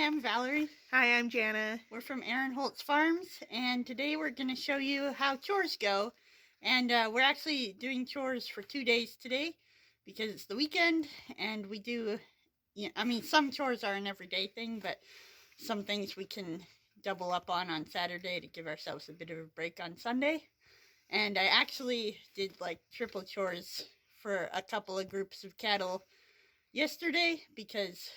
Hi, I'm Valerie. Hi, I'm Janna. We're from Aaron Holtz Farms, and today we're going to show you how chores go. And we're actually doing chores for 2 days today because it's the weekend, and we do, some chores are an everyday thing, but some things we can double up on Saturday to give ourselves a bit of a break on Sunday. And I actually did like triple chores for a couple of groups of cattle yesterday because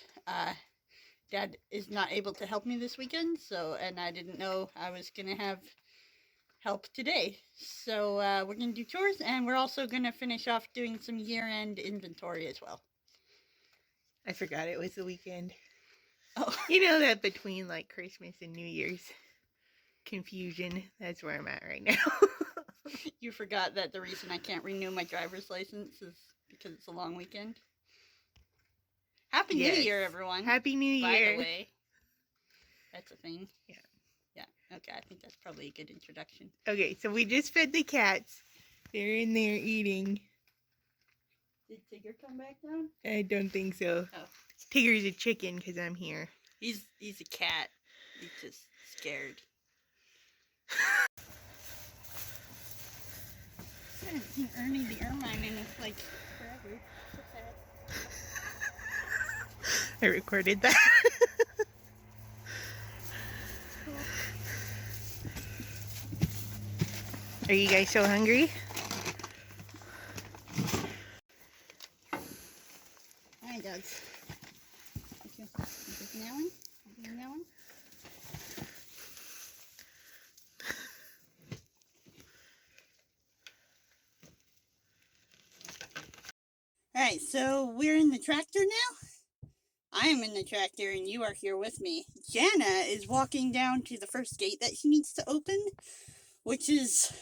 Dad is not able to help me this weekend, and I didn't know I was gonna have help today. So we're gonna do chores, and we're also gonna finish off doing some year-end inventory as well. I forgot it was the weekend. Oh, You know that between like Christmas and New Year's confusion, that's where I'm at right now. You forgot that the reason I can't renew my driver's license is because it's a long weekend. Happy New Year, everyone. Happy New Year. By the way. That's a thing. Yeah. Yeah, okay, I think that's probably a good introduction. Okay, so we just fed the cats. They're in there eating. Did Tigger come back down? I don't think so. Oh. Tigger's a chicken because I'm here. He's a cat. He's just scared. I haven't seen Ernie the Ermine in like forever. So sad. I recorded that. Are you guys so hungry? Hi, dogs. Okay. You taking that one? You taking that one? Alright, so we're in the tractor now. I am in the tractor and you are here with me. Janna is walking down to the first gate that she needs to open, which is...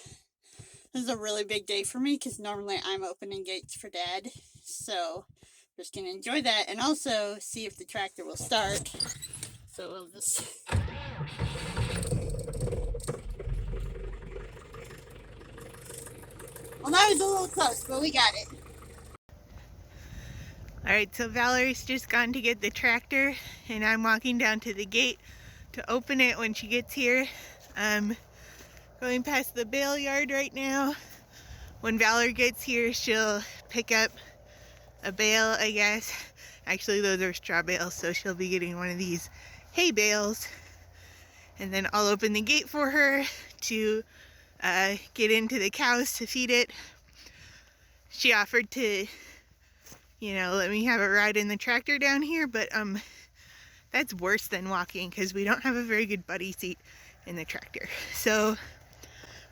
This is a really big day for me because normally I'm opening gates for Dad. So I'm just going to enjoy that and also see if the tractor will start. So we'll just... Well, that was a little close, but we got it. Alright, so Valerie's just gone to get the tractor and I'm walking down to the gate to open it when she gets here. Going past the bale yard right now. When Valerie gets here, she'll pick up a bale, I guess. Actually, those are straw bales, so she'll be getting one of these hay bales. And then I'll open the gate for her to get into the cows to feed it. She offered to, let me have a ride in the tractor down here, but that's worse than walking because we don't have a very good buddy seat in the tractor. So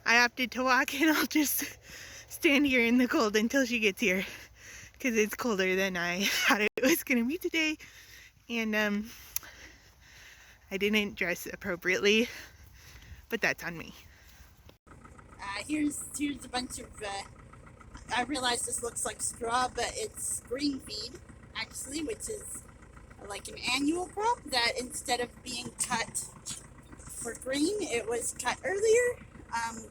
I opted to walk and I'll just stand here in the cold until she gets here because it's colder than I thought it was going to be today. And I didn't dress appropriately, but that's on me. Here's a bunch of, I realize this looks like straw, but it's green feed, actually, which is like an annual crop that instead of being cut for green, it was cut earlier,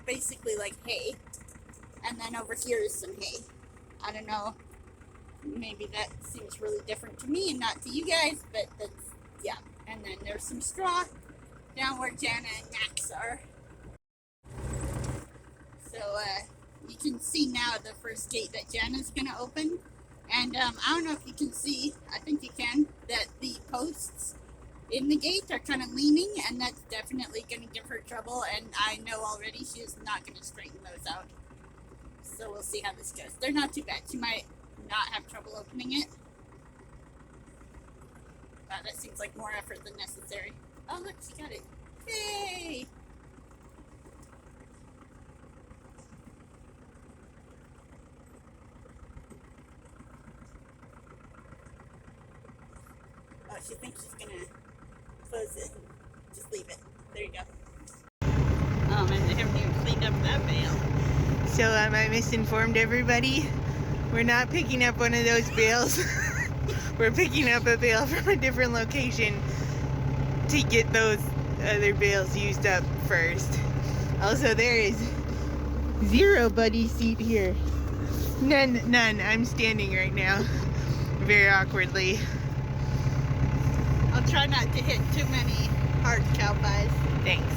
basically like hay. And then over here is some hay. I don't know, maybe that seems really different to me and not to you guys, but that's, yeah. And then there's some straw down where Janna and Max are. So, you can see now the first gate that Janna's gonna open. And, I don't know if you can see, I think you can, that the posts in the gate are kind of leaning, and that's definitely gonna give her trouble, and I know already she is not gonna straighten those out. So we'll see how this goes. They're not too bad. She might not have trouble opening it. Wow, that seems like more effort than necessary. Oh, look, she got it. Yay! Oh, she thinks she's gonna close it. Just leave it. There you go. And they haven't even cleaned up that bale. So I misinformed everybody. We're not picking up one of those bales. We're picking up a bale from a different location to get those other bales used up first. Also, there is 0 buddy seat here. None. I'm standing right now, very awkwardly. I'll try not to hit too many hard cow pies. Thanks.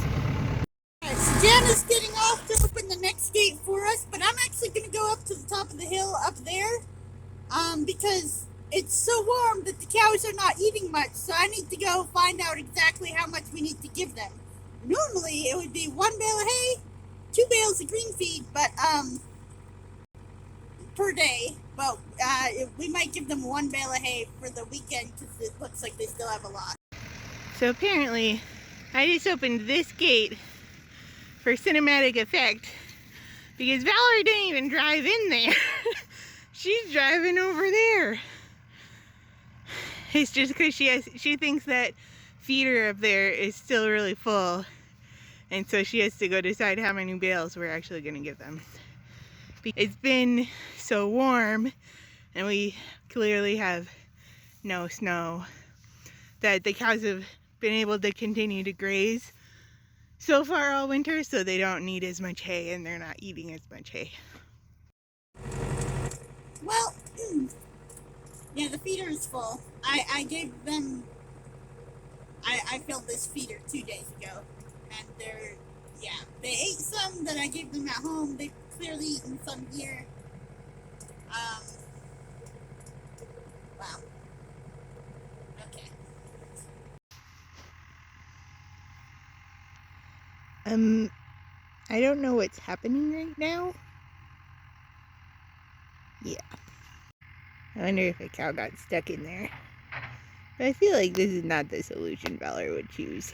Alright, so Janna's getting off to open the next gate for us, but I'm actually going to go up to the top of the hill up there because it's so warm that the cows are not eating much, so I need to go find out exactly how much we need to give them. Normally it would be 1 bale of hay, 2 bales of green feed, but per day, but we might give them 1 bale of hay for the weekend because it looks like they still have a lot. So apparently I just opened this gate for cinematic effect because Valerie didn't even drive in there. She's driving over there. It's just because she thinks that feeder up there is still really full, and so she has to go decide how many bales we're actually going to give them. It's been so warm and we clearly have no snow that the cows have been able to continue to graze so far all winter, so they don't need as much hay and they're not eating as much hay. Well, yeah, the feeder is full. I gave them, I filled this feeder 2 days ago, and they ate some that I gave them at home. They've clearly eaten some here. Wow. Okay. I don't know what's happening right now. Yeah. I wonder if a cow got stuck in there. But I feel like this is not the solution Valerie would choose.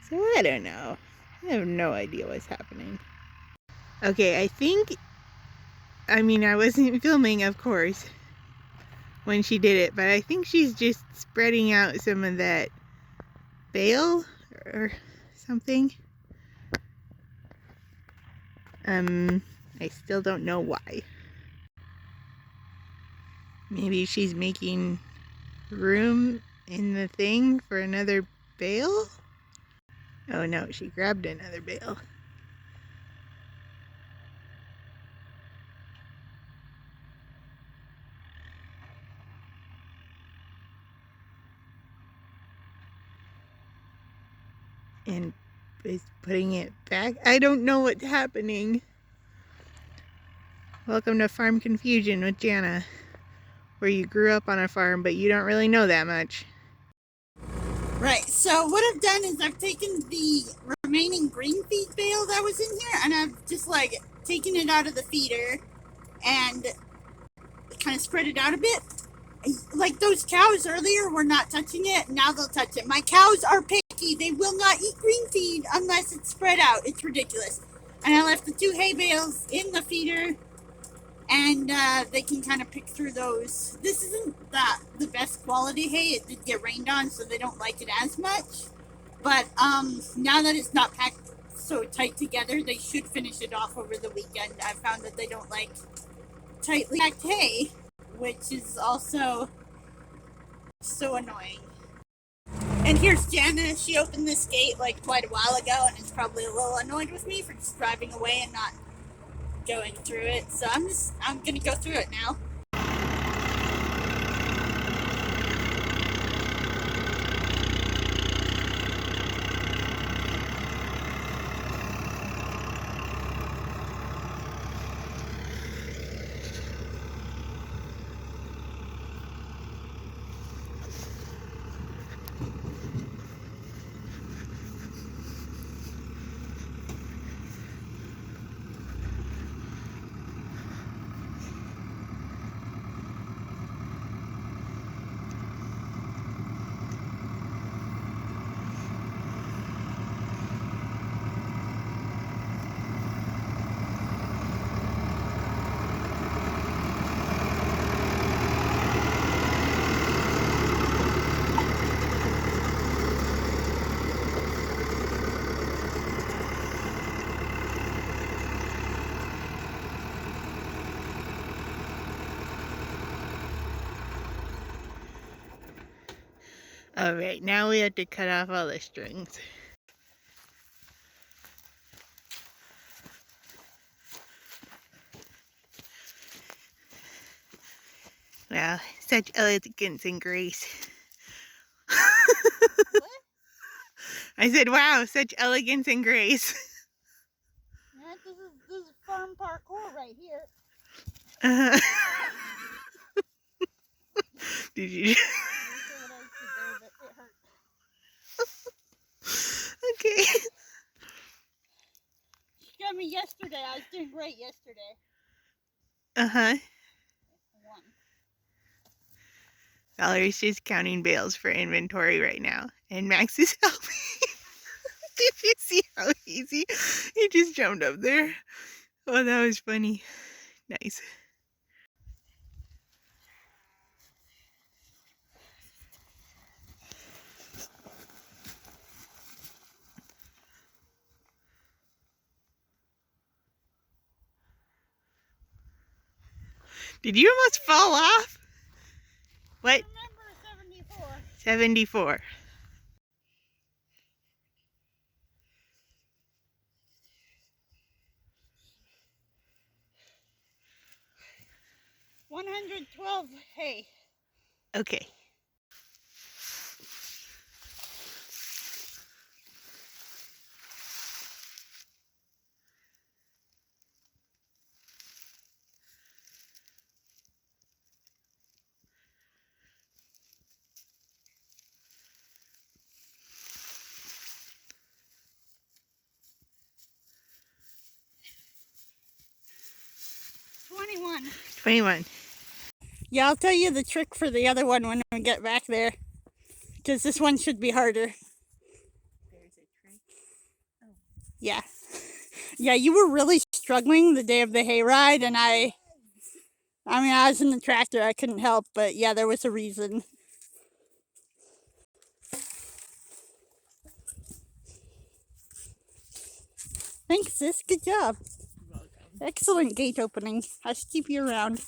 So I don't know. I have no idea what's happening. Okay, I wasn't filming, of course, when she did it, but I think she's just spreading out some of that bale or something. I still don't know why. Maybe she's making room in the thing for another bale? Oh no, she grabbed another bale. And is putting it back. I don't know what's happening. Welcome to Farm Confusion with Janna, where you grew up on a farm, but you don't really know that much. Right, so what I've done is I've taken the remaining green feed bale that was in here, and I've just taken it out of the feeder and kind of spread it out a bit. Like those cows earlier were not touching it, now they'll touch it. My cows are picky. They will not eat green feed unless it's spread out. It's ridiculous. And I left the 2 hay bales in the feeder, and they can kind of pick through those. This isn't the best quality hay. It did get rained on, so they don't like it as much. But now that it's not packed so tight together, they should finish it off over the weekend. I found that they don't like tightly packed hay, which is also so annoying. And here's Janna. She opened this gate quite a while ago, and is probably a little annoyed with me for just driving away and not going through it. So I'm gonna go through it now. Alright, now we have to cut off all the strings. Wow, such elegance and grace. I said, wow, such elegance and grace. Yeah, this is farm parkour right here. Uh, did you? Let me show what I did there, but it hurt. Okay. She got me yesterday. I was doing great yesterday. Uh-huh. One. Valerie's just counting bales for inventory right now, and Max is helping. Did you see how easy he just jumped up there? Oh, that was funny. Nice. Did you almost fall off? What? Remember 74. 74. $112 hay. Okay. $21. 21. Yeah, I'll tell you the trick for the other one when we get back there. Because this one should be harder. There's a trick. Oh. Yeah. Yeah, you were really struggling the day of the hayride, and I mean, I was in the tractor. I couldn't help, but yeah, there was a reason. Thanks, sis. Good job. Welcome. Excellent gate opening. I should keep you around.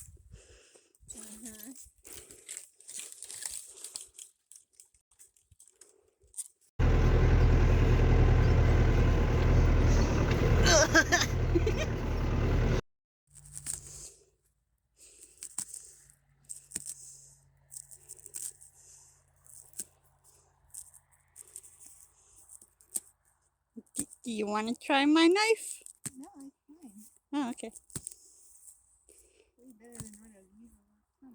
Do you want to try my knife? No, it's fine. Oh, okay. Way better than what I was using last summer.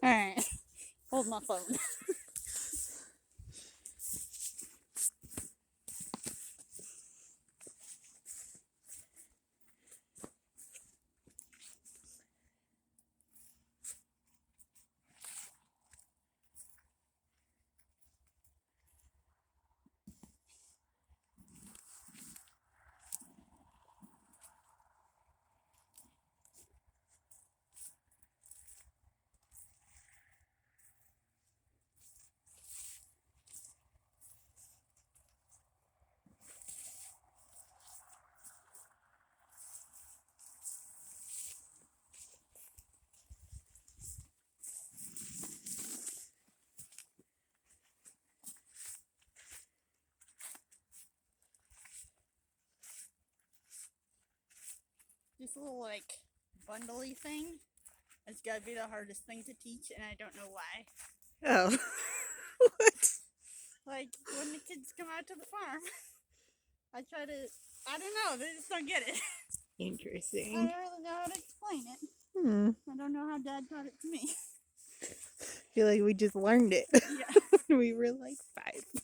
Alright. Hold my phone. This little, like, bundly thing has got to be the hardest thing to teach, and I don't know why. Oh. What? Like, when the kids come out to the farm, I try to, I don't know, they just don't get it. I Interesting. don't really know how to explain it. I don't know how Dad taught it to me. I feel like we just learned it. Yeah. When we were like 5.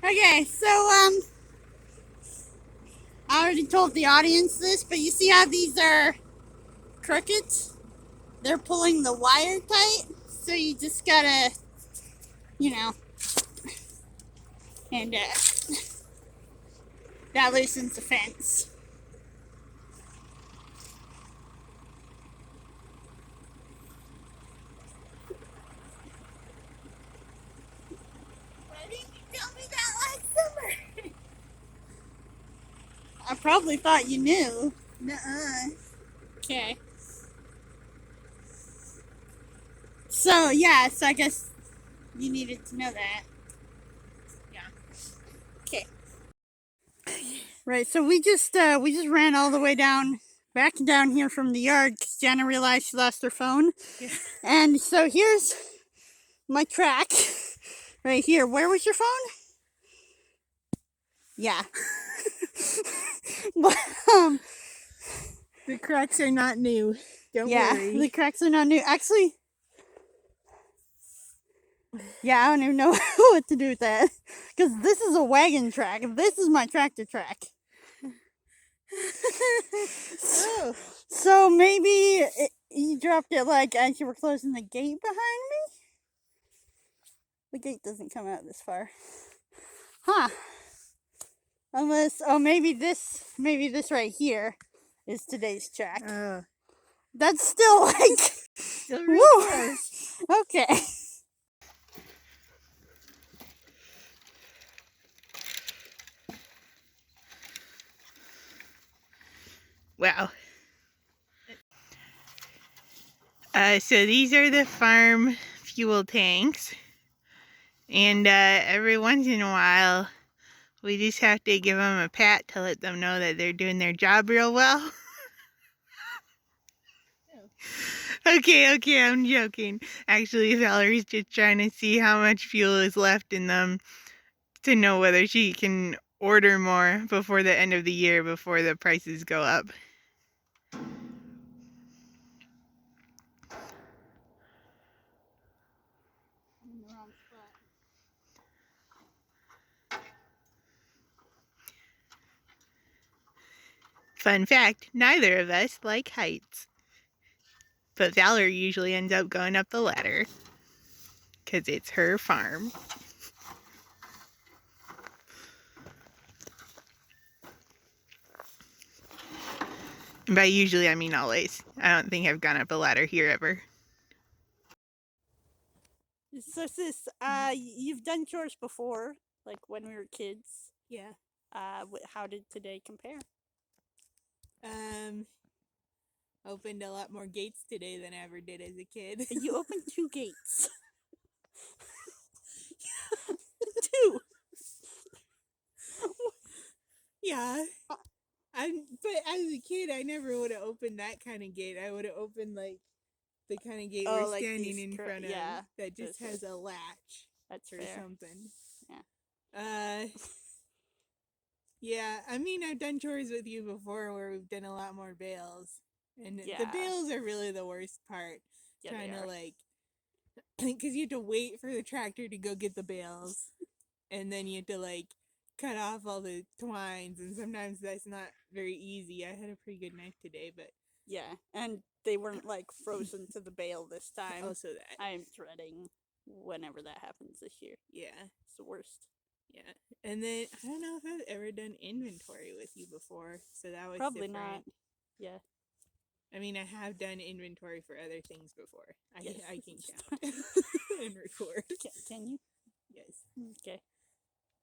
Okay, so I already told the audience this, but you see how these are crooked? They're pulling the wire tight, so you just gotta, you know, and that loosens the fence. Why didn't you tell me that last summer? I probably thought you knew. Nuh-uh. Okay. So, yeah, so I guess you needed to know that. Yeah. Okay. Right, so we just ran all the way back down here from the yard because Janna realized she lost her phone. Yeah. And so here's my track right here. Where was your phone? Yeah. But, The cracks are not new. Don't yeah, worry. the cracks are not new. Actually, yeah, I don't even know what to do with that. Because this is a wagon track. This is my tractor track. Oh. So maybe you dropped it like as you were closing the gate behind me? The gate doesn't come out this far. Huh. Unless, oh, maybe this right here is today's track. Oh. That's still like, Still real woo. close. Okay. Wow. So these are the farm fuel tanks. And every once in a while, we just have to give them a pat to let them know that they're doing their job real well. Okay, I'm joking. Actually, Valerie's just trying to see how much fuel is left in them to know whether she can order more before the end of the year, before the prices go up. Fun fact, neither of us like heights. But Valerie usually ends up going up the ladder because it's her farm. And by usually, I mean always. I don't think I've gone up a ladder here ever. So sis, you've done chores before, like when we were kids. Yeah. How did today compare? Opened a lot more gates today than I ever did as a kid. You opened 2 gates. 2. Yeah. But as a kid, I never would have opened that kind of gate. I would have opened like the kind of gate we're like standing these in front of, yeah, that just has a latch that's or fair. something. Yeah. Yeah, I mean, I've done chores with you before where we've done a lot more bales. And Yeah. the bales are really the worst part. Yeah, Trying they to are. like, because you have to wait for the tractor to go get the bales. And then you have to like cut off all the twines. And sometimes that's not very easy. I had a pretty good knife today, but. Yeah, and they weren't like frozen to the bale this time. Also that. I am dreading whenever that happens this year. Yeah. It's the worst. Yeah. And then I don't know if I've ever done inventory with you before, so that was Probably different. not. Yeah. I mean, I have done inventory for other things before. Yes. I can count and record. Can you? Yes. Okay.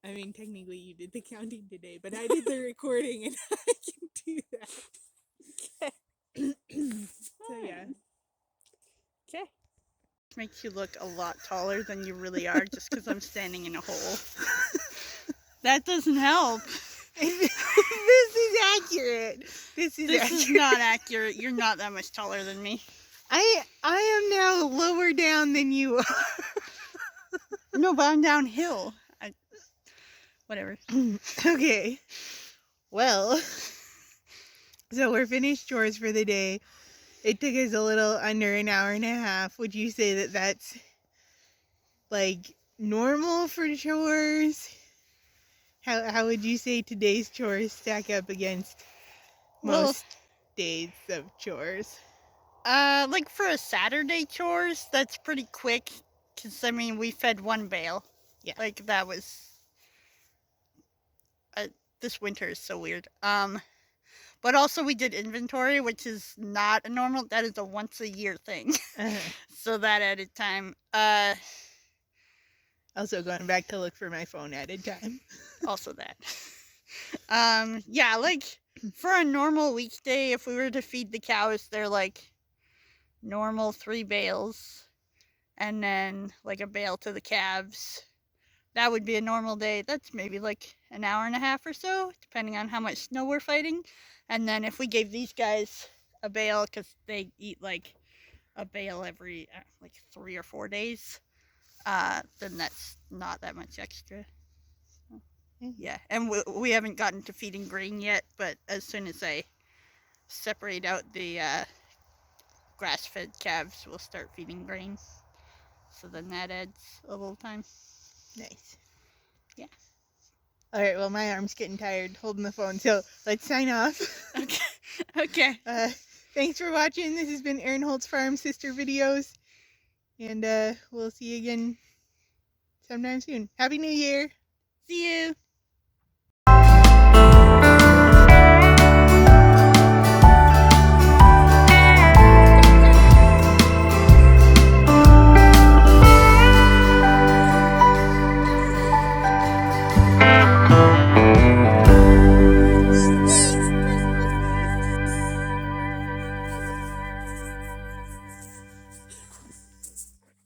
I mean, technically you did the counting today, but I did the recording and I can do that. Okay. So yeah. Okay. Makes you look a lot taller than you really are just because I'm standing in a hole. That doesn't help. This is accurate. This is not accurate. You're not that much taller than me. I am now lower down than you are. No, but I'm downhill. Whatever. Okay. Well, so we're finished chores for the day. It took us a little under an hour and a half. Would you say that that's like normal for chores? How would you say today's chores stack up against Well, most days of chores? like for a Saturday chores, that's pretty quick. Cause I mean, we fed one bale. Yeah. Like that was. This winter is so weird. But also we did inventory, which is not a normal. That is a once a year thing. So that added time. Also going back to look for my phone added time. Also that. Yeah, like for a normal weekday, if we were to feed the cows, they're like normal 3 bales, and then like a bale to the calves. That would be a normal day. That's maybe like an hour and a half or so, depending on how much snow we're fighting. And then if we gave these guys a bale, because they eat like a bale every like 3 or 4 days, then that's not that much extra. Yeah, and we haven't gotten to feeding grain yet, but as soon as I separate out the grass-fed calves, we'll start feeding grain. So then that adds a little time. Nice. Yeah. All right, well, my arm's getting tired holding the phone, so let's sign off. Okay. Okay. Thanks for watching. This has been Erin Holt's Farm Sister Videos, and we'll see you again sometime soon. Happy New Year! See you.